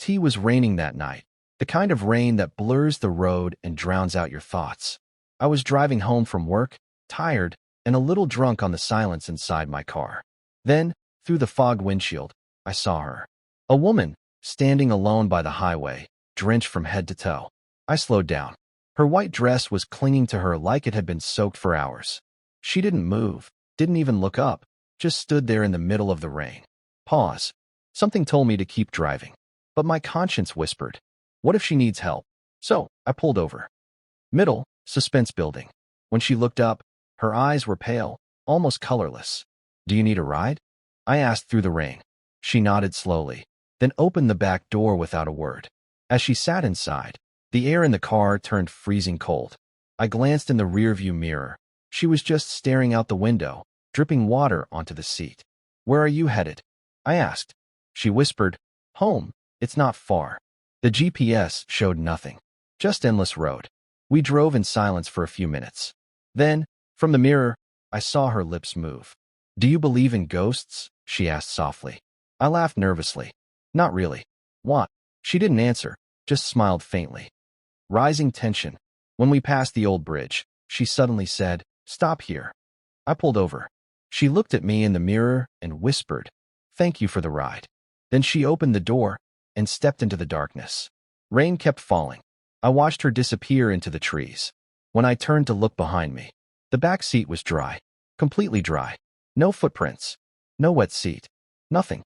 Tea was raining that night, the kind of rain that blurs the road and drowns out your thoughts. I was driving home from work, tired, and a little drunk on the silence inside my car. Then, through the fog windshield, I saw her. A woman, standing alone by the highway, drenched from head to toe. I slowed down. Her white dress was clinging to her like it had been soaked for hours. She didn't move, didn't even look up, just stood there in the middle of the rain. Pause. Something told me to keep driving. But my conscience whispered, what if she needs help? So, I pulled over. Middle, suspense building. When she looked up, her eyes were pale, almost colorless. Do you need a ride? I asked through the rain. She nodded slowly, then opened the back door without a word. As she sat inside, the air in the car turned freezing cold. I glanced in the rearview mirror. She was just staring out the window, dripping water onto the seat. Where are you headed? I asked. She whispered, home. It's not far. The GPS showed nothing, just endless road. We drove in silence for a few minutes. Then, from the mirror, I saw her lips move. Do you believe in ghosts? She asked softly. I laughed nervously. Not really. What? She didn't answer, just smiled faintly. Rising tension. When we passed the old bridge, she suddenly said, stop here. I pulled over. She looked at me in the mirror and whispered, thank you for the ride. Then she opened the door and stepped into the darkness. Rain kept falling. I watched her disappear into the trees. When I turned to look behind me, the back seat was dry, completely dry. No footprints, no wet seat, nothing.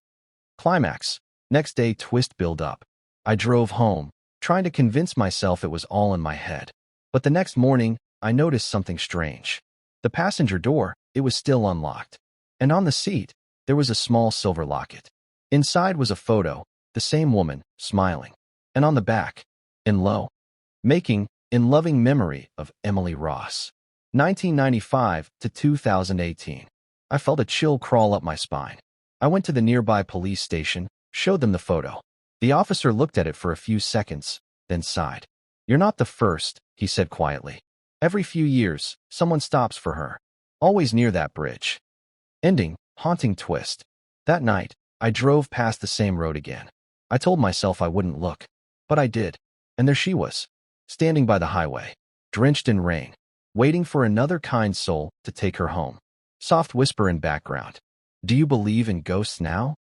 Climax. Next day, twist build up. I drove home, trying to convince myself it was all in my head. But the next morning, I noticed something strange. The passenger door, it was still unlocked. And on the seat, there was a small silver locket. Inside was a photo, the same woman, smiling. And on the back, in making, in loving memory of Emily Ross. 1995 to 2018. I felt a chill crawl up my spine. I went to the nearby police station, showed them the photo. The officer looked at it for a few seconds, then sighed. You're not the first, he said quietly. Every few years, someone stops for her. Always near that bridge. Ending, haunting twist. That night, I drove past the same road again. I told myself I wouldn't look, but I did. And there she was, standing by the highway, drenched in rain, waiting for another kind soul to take her home. Soft whisper in background. Do you believe in ghosts now?